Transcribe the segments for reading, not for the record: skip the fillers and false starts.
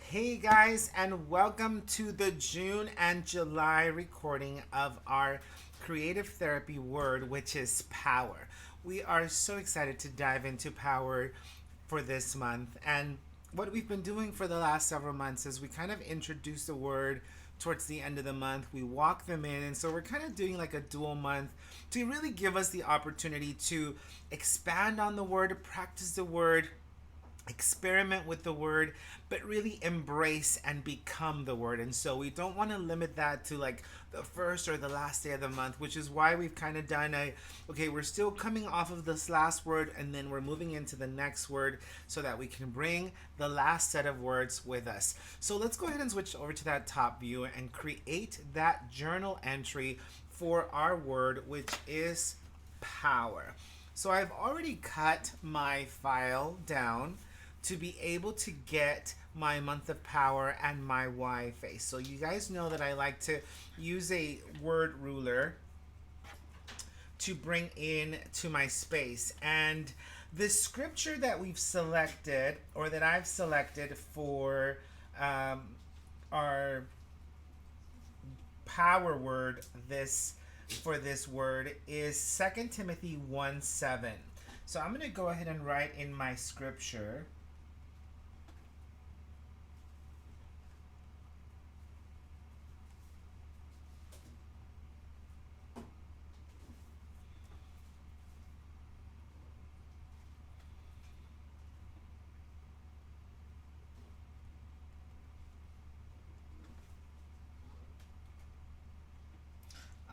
Hey guys, and welcome to the June and July recording of our creative therapy word, which is power. We are so excited to dive into power for this month. And what we've been doing for the last several months is we kind of introduce the word towards the end of the month. We walk them in, and so we're kind of doing like a dual month to really give us the opportunity to expand on the word, practice the word, experiment with the word, but really embrace and become the word. And so we don't want to limit that to like the first or the last day of the month, which is why we've kind of done okay, we're still coming off of this last word and then we're moving into the next word so that we can bring the last set of words with us. So let's go ahead and switch over to that top view and create that journal entry for our word, which is power. So I've already cut my file down to be able to get my month of power and my Y face. So you guys know that I like to use a word ruler to bring in to my space. And the scripture that we've selected, or that I've selected for our power word for this word is 2 Timothy 1:7. So I'm going to go ahead and write in my scripture.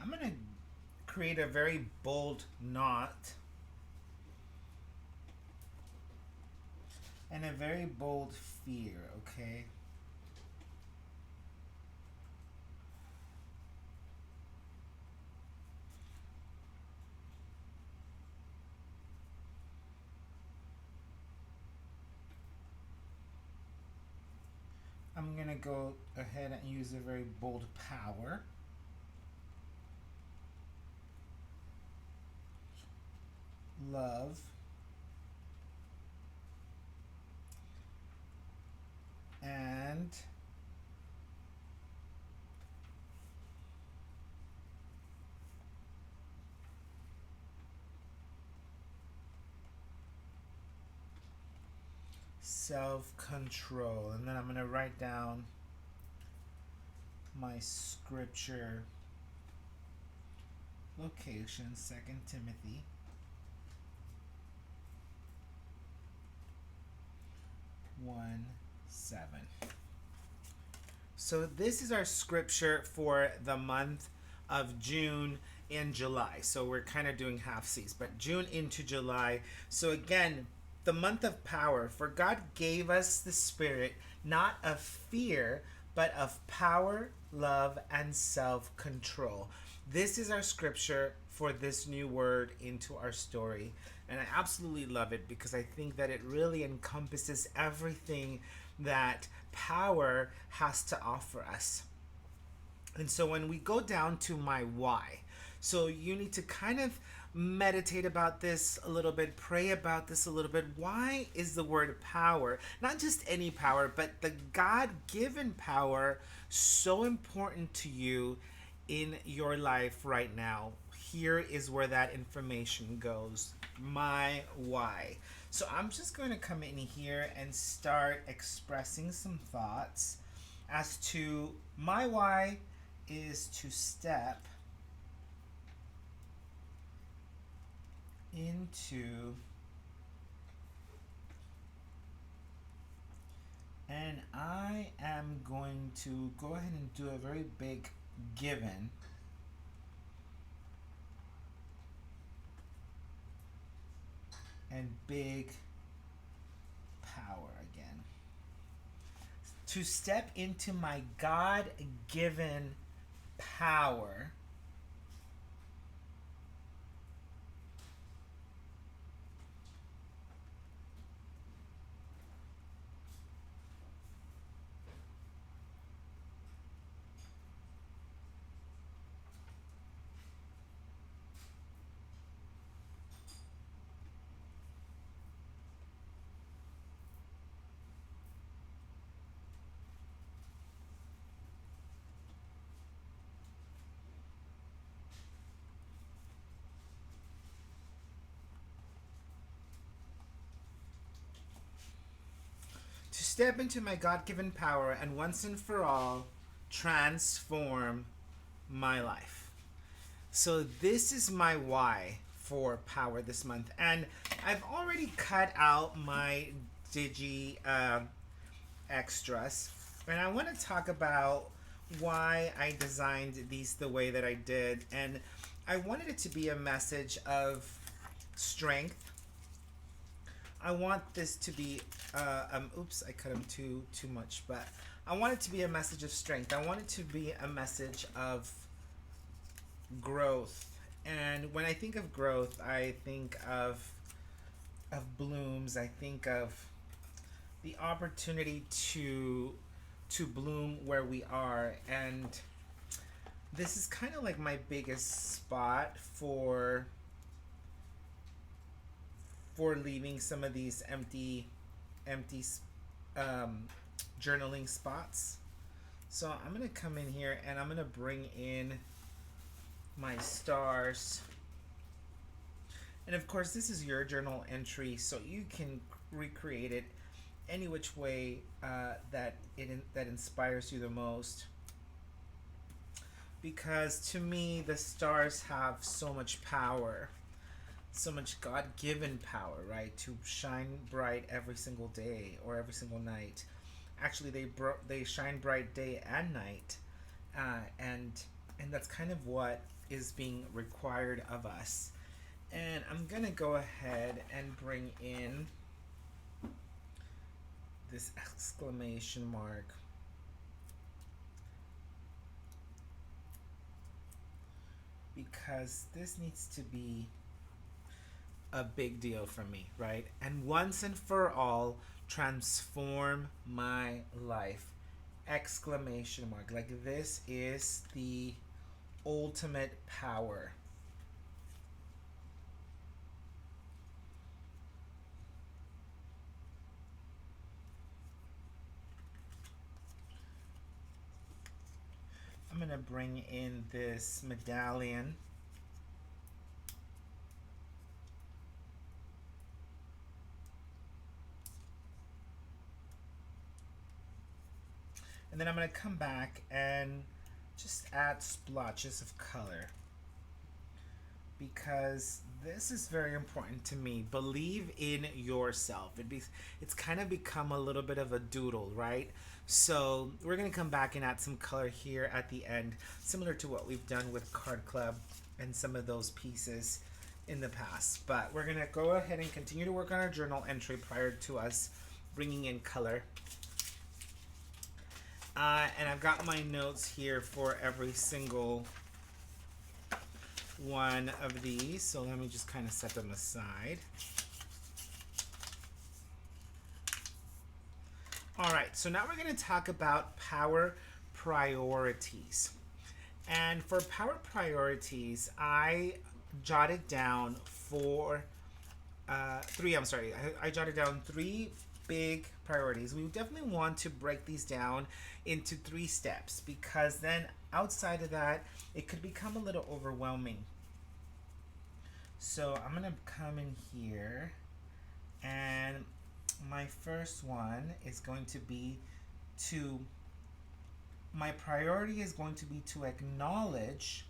I'm going to create a very bold knot and a very bold fear, okay? I'm going to go ahead and use a very bold power. Love. And self-control. And then I'm going to write down my scripture location, 2 Timothy 1:7. So this is our scripture for the month of June and July. So we're kind of doing half seas, but June into July. So again, the month of power. For God gave us the spirit not of fear, but of power, love, and self-control. This is our scripture for this new word into our story. And I absolutely love it because I think that it really encompasses everything that power has to offer us. And so when we go down to my why, so you need to kind of meditate about this a little bit, pray about this a little bit. Why is the word power, not just any power, but the God given power, so important to you in your life right now? Here is where that information goes. My why. So I'm just going to come in here and start expressing some thoughts as to my why is to step into, and I am going to go ahead and do a very big given. And big power again. To step into my God given power step into my God given power and once and for all transform my life. So, this is my why for power this month. And I've already cut out my digi extras. And I want to talk about why I designed these the way that I did. And I wanted it to be a message of strength. I want this to be, oops, I cut them too much, but I want it to be a message of strength. I want it to be a message of growth. And when I think of growth, I think of blooms. I think of the opportunity to bloom where we are, and this is kind of like my biggest spot for leaving some of these empty journaling spots. So I'm gonna come in here and I'm gonna bring in my stars, and of course this is your journal entry, so you can recreate it any which way that inspires you the most, because to me the stars have so much power, so much God-given power, right, to shine bright every single day or every single night. Actually, they shine bright day and night, and that's kind of what is being required of us. And I'm gonna go ahead and bring in this exclamation mark, because this needs to be a big deal for me, right? And once and for all, transform my life. Exclamation mark. Like, this is the ultimate power. I'm gonna bring in this medallion. And then I'm going to come back and just add splotches of color, because this is very important to me. Believe in yourself. It's kind of become a little bit of a doodle, right? So we're going to come back and add some color here at the end, similar to what we've done with Card Club and some of those pieces in the past. But we're going to go ahead and continue to work on our journal entry prior to us bringing in color. And I've got my notes here for every single one of these. So let me just kind of set them aside. All right, so now we're going to talk about power priorities. And for power priorities, I jotted down I jotted down three big priorities. We definitely want to break these down into 3 steps, because then outside of that, it could become a little overwhelming. So I'm going to come in here, and my first one is going to be my priority is going to be to acknowledge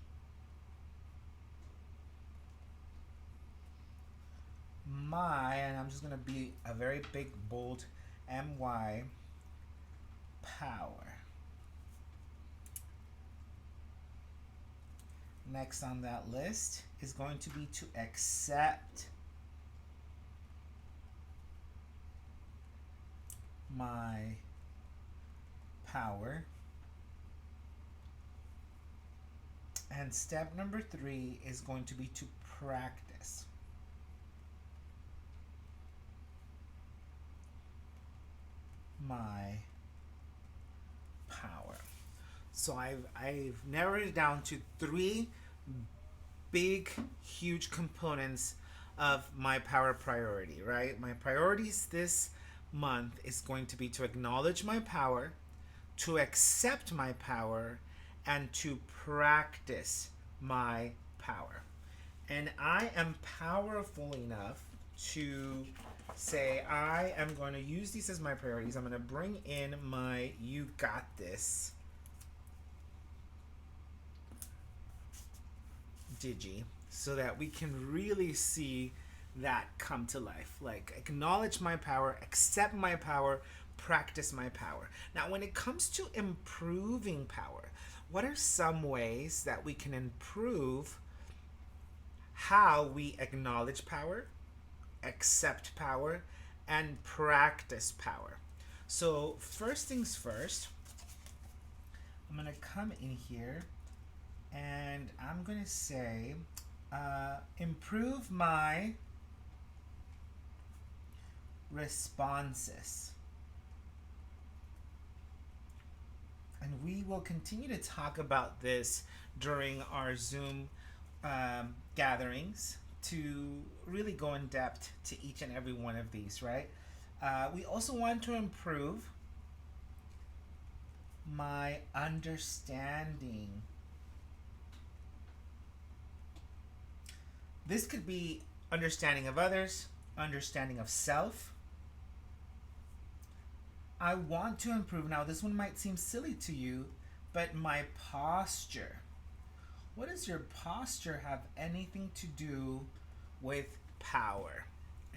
and I'm just going to be a very big, bold MY power. Next on that list is going to be to accept my power. And step number 3 is going to be to practice my power. So I've narrowed it down to 3 big, huge components of my power priority, right? My priorities this month is going to be to acknowledge my power, to accept my power, and to practice my power. And I am powerful enough to say, I am going to use these as my priorities. I'm going to bring in my "you got this" digi so that we can really see that come to life. Like, acknowledge my power, accept my power, practice my power. Now, when it comes to improving power, what are some ways that we can improve how we acknowledge power, accept power, and practice power? So, first things first, I'm going to come in here and I'm going to say, improve my responses. And we will continue to talk about this during our Zoom gatherings to really go in depth to each and every one of these, right? We also want to improve my understanding. This could be understanding of others, understanding of self. I want to improve, now this one might seem silly to you, but my posture. What does your posture have anything to do with power?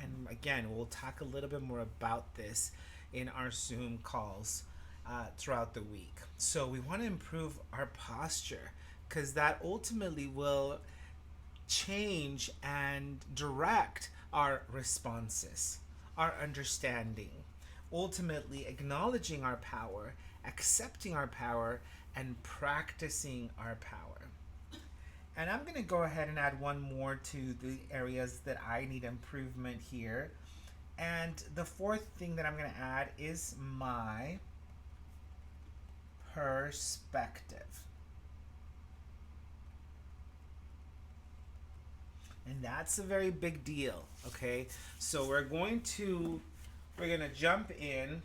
And again, we'll talk a little bit more about this in our Zoom calls throughout the week. So we want to improve our posture because that ultimately will change and direct our responses, our understanding, ultimately acknowledging our power, accepting our power, and practicing our power. And I'm going to go ahead and add one more to the areas that I need improvement here. And the fourth thing that I'm going to add is my perspective. And that's a very big deal, okay? So we're going to jump in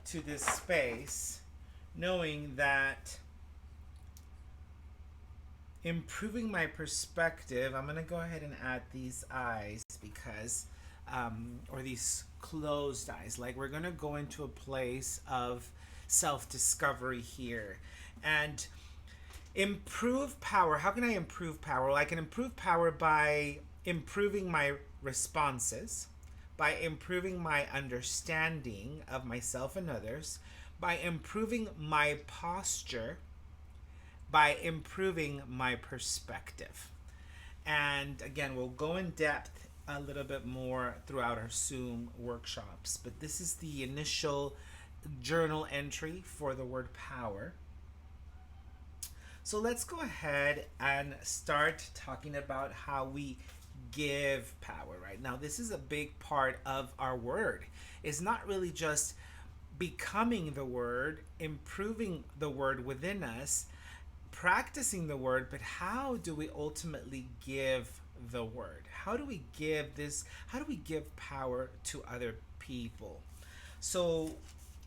to this space knowing that improving my perspective, I'm going to go ahead and add these eyes because, or these closed eyes, like we're going to go into a place of self-discovery here. And improve power. How can I improve power? Well, I can improve power by improving my responses, by improving my understanding of myself and others, by improving my posture, by improving my perspective. And again, we'll go in depth a little bit more throughout our Zoom workshops, but this is the initial journal entry for the word power. So let's go ahead and start talking about how we give power, right? Now, this is a big part of our word. It's not really just becoming the word, improving the word within us, practicing the word, but how do we ultimately give the word? How do we give this? How do we give power to other people? So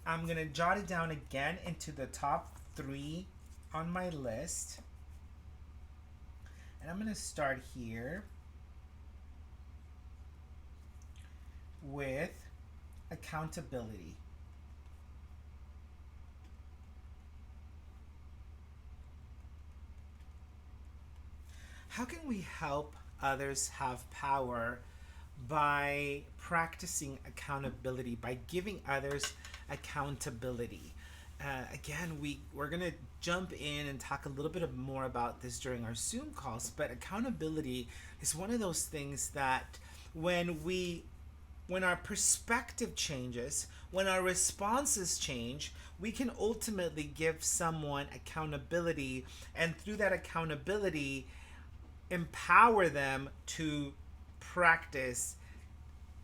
I'm going to jot it down again into the top 3 on my list. And I'm going to start here with accountability. How can we help others have power by practicing accountability, by giving others accountability? Again, we're going to jump in and talk a little bit more about this during our Zoom calls, but accountability is one of those things that when our perspective changes, when our responses change, we can ultimately give someone accountability, and through that accountability, empower them to practice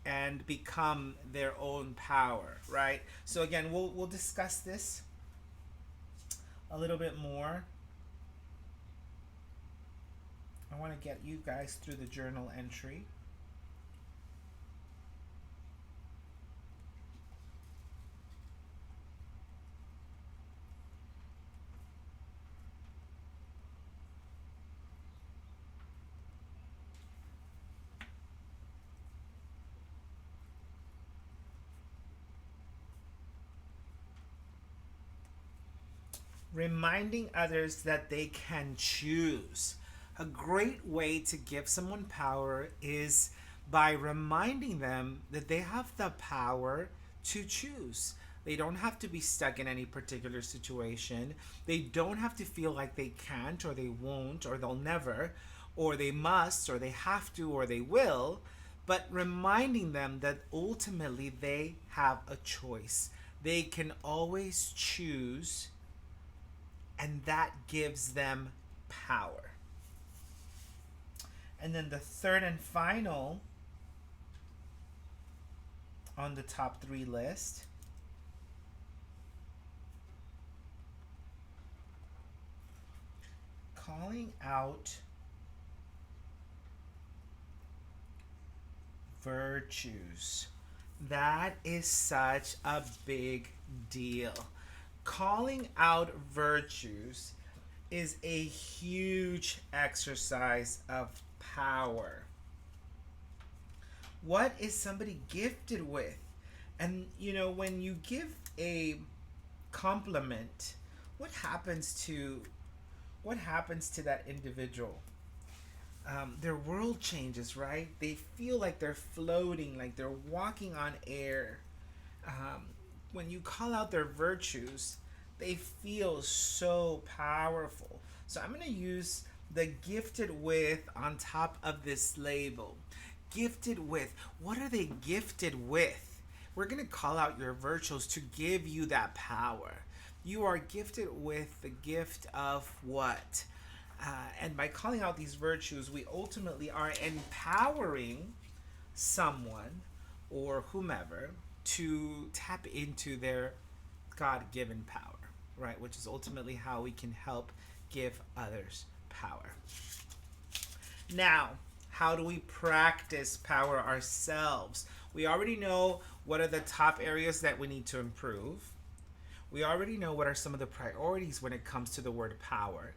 and become their own power, right? So again, we'll discuss this a little bit more. I want to get you guys through the journal entry. Reminding others that they can choose. A great way to give someone power is by reminding them that they have the power to choose. They don't have to be stuck in any particular situation. They don't have to feel like they can't or they won't or they'll never or they must or they have to or they will, but reminding them that ultimately they have a choice. They can always choose, and that gives them power. And then the third and final on the top 3 list, calling out virtues. That is such a big deal. Calling out virtues is a huge exercise of power. What is somebody gifted with? And when you give a compliment, what happens to that individual? Their world changes, right? They feel like they're floating, like they're walking on air. When you call out their virtues, they feel so powerful. So I'm going to use the gifted with on top of this label. Gifted with. What are they gifted with? We're going to call out your virtues to give you that power. You are gifted with the gift of what? And by calling out these virtues, we ultimately are empowering someone or whomever to tap into their God-given power, right? Which is ultimately how we can help give others power. Now, how do we practice power ourselves? We already know what are the top areas that we need to improve. We already know what are some of the priorities when it comes to the word power.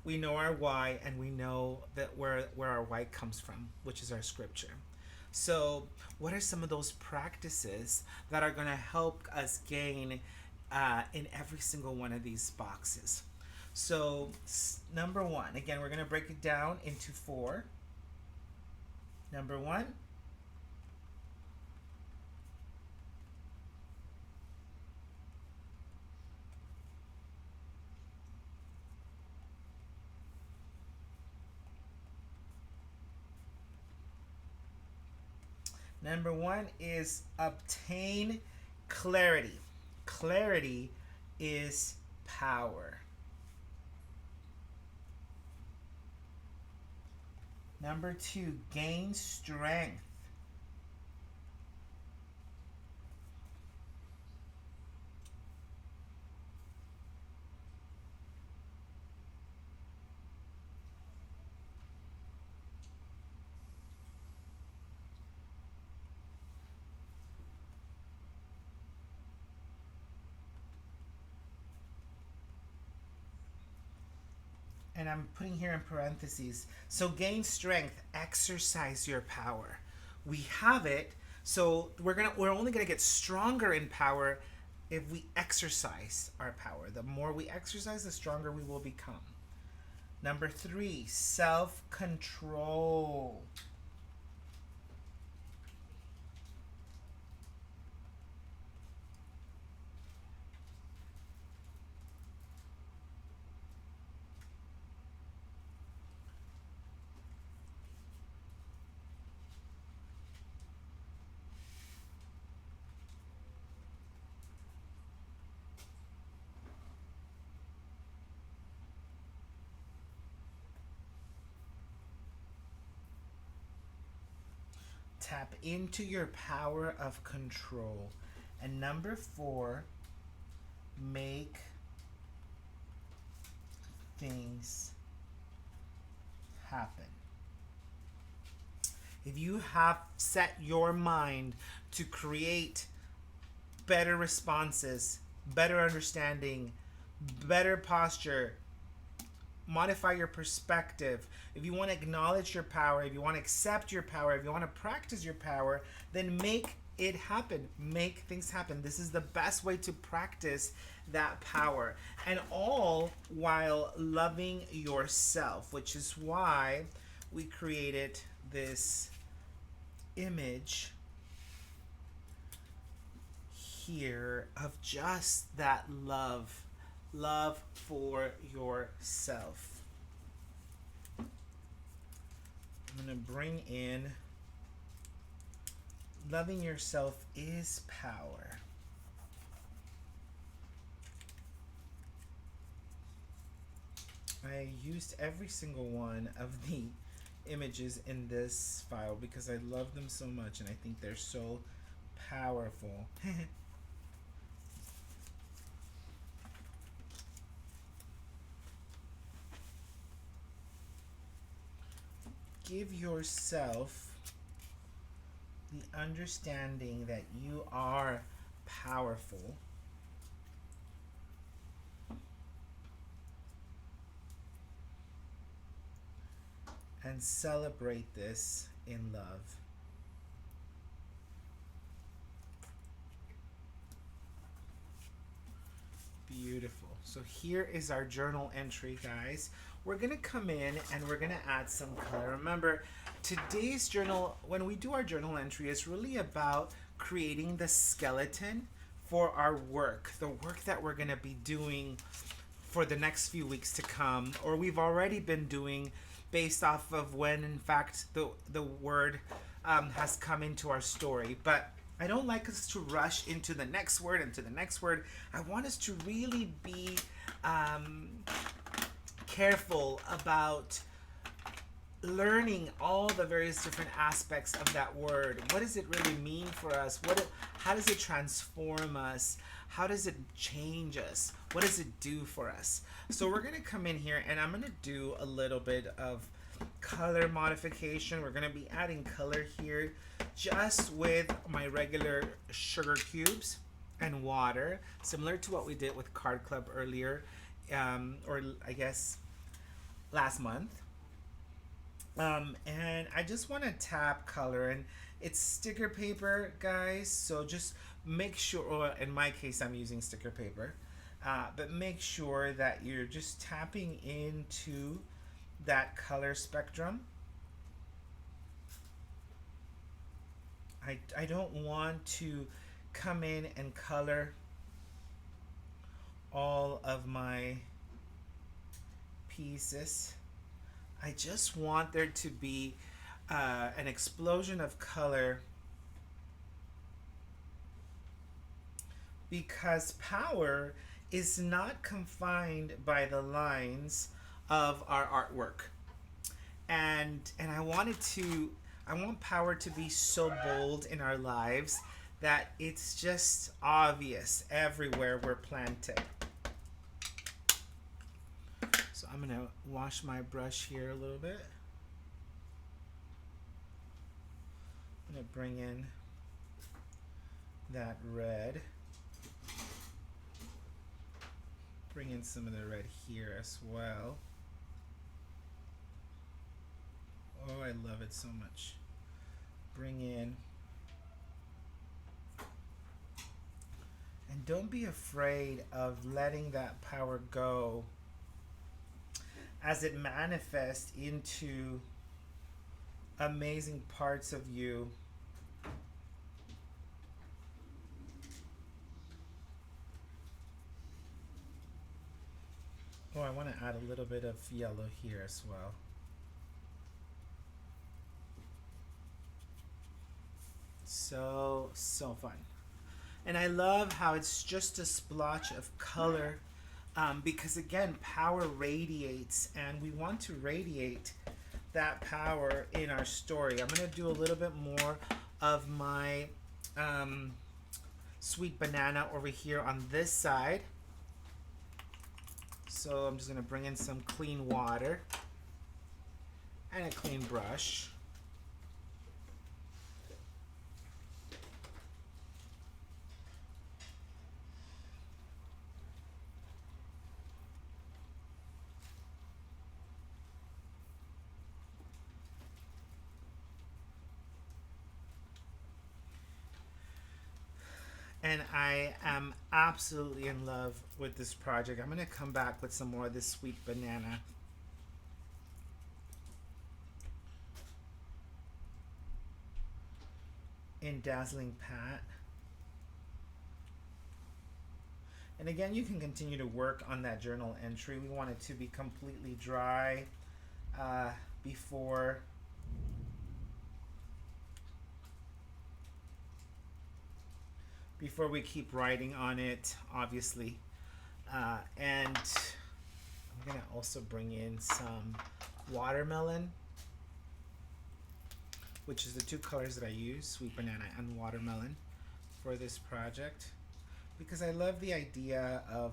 We know our why, and we know that where our why comes from, which is our scripture. So what are some of those practices that are going to help us gain in every single one of these boxes? So number 1, again, we're going to break it down into 4. Number 1, is obtain clarity. Clarity is power. Number 2, gain strength. And I'm putting here in parentheses. So gain strength, exercise your power. We have it, so we're only gonna get stronger in power if we exercise our power. The more we exercise, the stronger we will become. Number 3, self-control. Tap into your power of control. And number 4, make things happen. If you have set your mind to create better responses, better understanding, better posture, modify your perspective, if you want to acknowledge your power, if you want to accept your power, if you want to practice your power, then make it happen. Make things happen. This is the best way to practice that power. And all while loving yourself, which is why we created this image here of just that love for yourself. I'm going to bring in loving yourself is power. I used every single one of the images in this file because I love them so much and I think they're so powerful. Give yourself the understanding that you are powerful. And celebrate this in love. Beautiful. So here is our journal entry, guys. We're going to come in and we're going to add some color. Remember, today's journal, when we do our journal entry, is really about creating the skeleton for our work, the work that we're going to be doing for the next few weeks to come, or we've already been doing based off of when, in fact, the word has come into our story. But I don't like us to rush into the next word and to the next word. I want us to really be careful about learning all the various different aspects of that word. What does it really mean for us? How does it transform us? How does it change us? What does it do for us? So we're going to come in here and I'm going to do a little bit of color modification. We're going to be adding color here just with my regular sugar cubes and water, similar to what we did with Card Club earlier, or I guess last month. And I just want to tap color, and it's sticker paper, guys, so just make sure, or in my case I'm using sticker paper, but make sure that you're just tapping into that color spectrum. I don't want to come in and color all of my pieces. I just want there to be an explosion of color, because power is not confined by the lines of our artwork. And I want power to be so bold in our lives that it's just obvious everywhere we're planted. So I'm going to wash my brush here a little bit. I'm going to bring in that red. Bring in some of the red here as well. Oh, I love it so much. Bring in. And don't be afraid of letting that power go as it manifests into amazing parts of you. Oh, I want to add a little bit of yellow here as well. So fun. And I love how it's just a splotch of color, because again, power radiates, and we want to radiate that power in our story. I'm going to do a little bit more of my sweet banana over here on this side. So I'm just going to bring in some clean water and a clean brush. And I am absolutely in love with this project. I'm going to come back with some more of this sweet banana in Dazzling Pat. And again, you can continue to work on that journal entry. We want it to be completely dry uh, before before we keep writing on it, obviously. And I'm gonna also bring in some watermelon, which is the two colors that I use, sweet banana and watermelon, for this project, because I love the idea of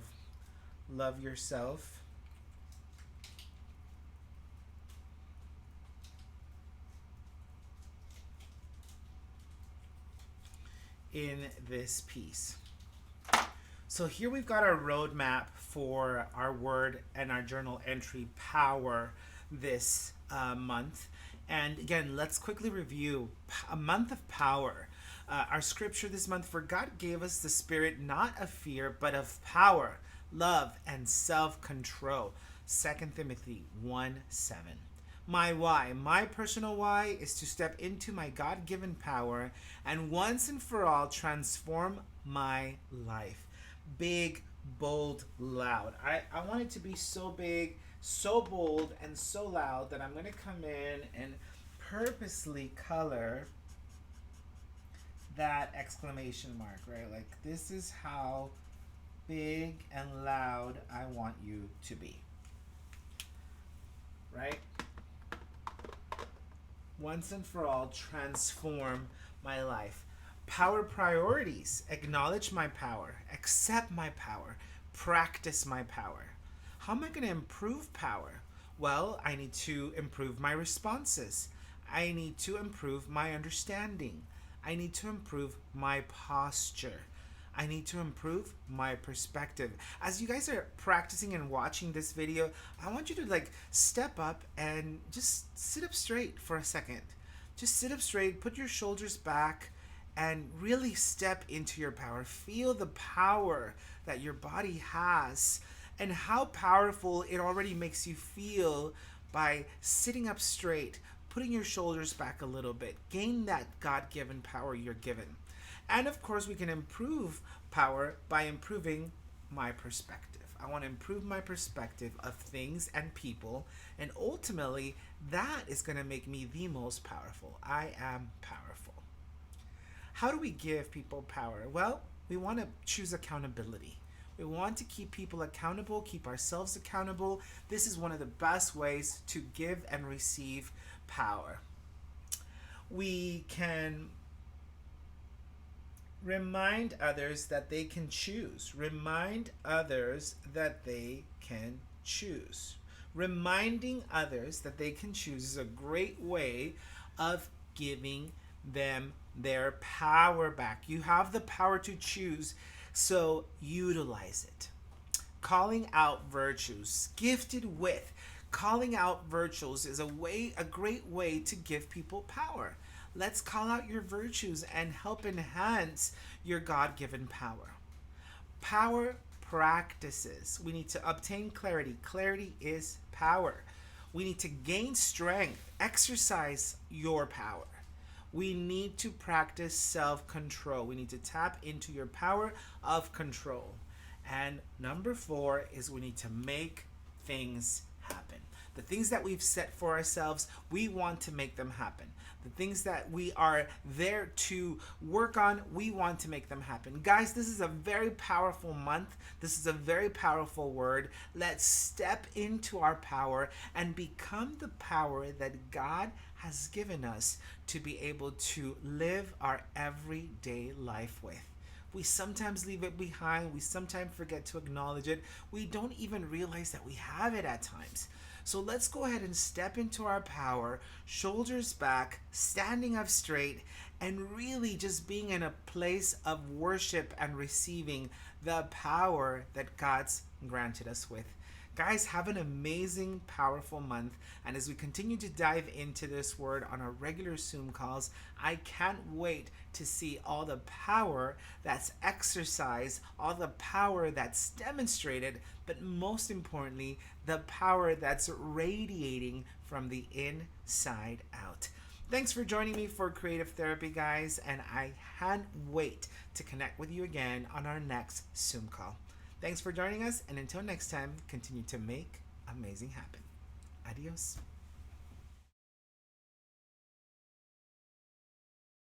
love yourself. In this piece. So here we've got our roadmap for our word and our journal entry power this month. And again, let's quickly review a month of power. Our scripture this month: for God gave us the spirit not of fear, but of power, love, and self control. 2 Timothy 1:7. My why, my personal why, is to step into my God given power and once and for all transform my life. Big, bold, loud. I want it to be so big, so bold, and so loud that I'm going to come in and purposely color that exclamation mark, right? Like, this is how big and loud I want you to be, right? Once and for all, transform my life. Power priorities: acknowledge my power, accept my power, practice my power. How am I going to improve power? Well, I need to improve my responses. I need to improve my understanding. I need to improve my posture. I need to improve my perspective. As you guys are practicing and watching this video, I want you to like step up and just sit up straight for a second. Just sit up straight, put your shoulders back, and really step into your power. Feel the power that your body has and how powerful it already makes you feel by sitting up straight, putting your shoulders back a little bit. Gain that God-given power you're given. And of course, we can improve power by improving my perspective. I want to improve my perspective of things and people, and ultimately, that is going to make me the most powerful. I am powerful. How do we give people power? Well, we want to choose accountability. We want to keep people accountable, keep ourselves accountable. This is one of the best ways to give and receive power. We can remind others that they can choose. Remind others that they can choose. Reminding others that they can choose is a great way of giving them their power back. You have the power to choose, so utilize it. Calling out virtues, gifted with. Calling out virtues is a great way to give people power. Let's call out your virtues and help enhance your God-given power. Power practices. We need to obtain clarity. Clarity is power. We need to gain strength. Exercise your power. We need to practice self-control. We need to tap into your power of control. And number 4 is we need to make things happen. The things that we've set for ourselves, we want to make them happen. The things that we are there to work on, we want to make them happen. Guys, this is a very powerful month. This is a very powerful word. Let's step into our power and become the power that God has given us to be able to live our everyday life with. We sometimes leave it behind. We sometimes forget to acknowledge it. We don't even realize that we have it at times. So let's go ahead and step into our power, shoulders back, standing up straight, and really just being in a place of worship and receiving the power that God's granted us with. Guys, have an amazing, powerful month. And as we continue to dive into this word on our regular Zoom calls, I can't wait to see all the power that's exercised, all the power that's demonstrated, but most importantly, the power that's radiating from the inside out. Thanks for joining me for Creative Therapy, guys, and I can't wait to connect with you again on our next Zoom call. Thanks for joining us, and until next time, continue to make amazing happen. Adios.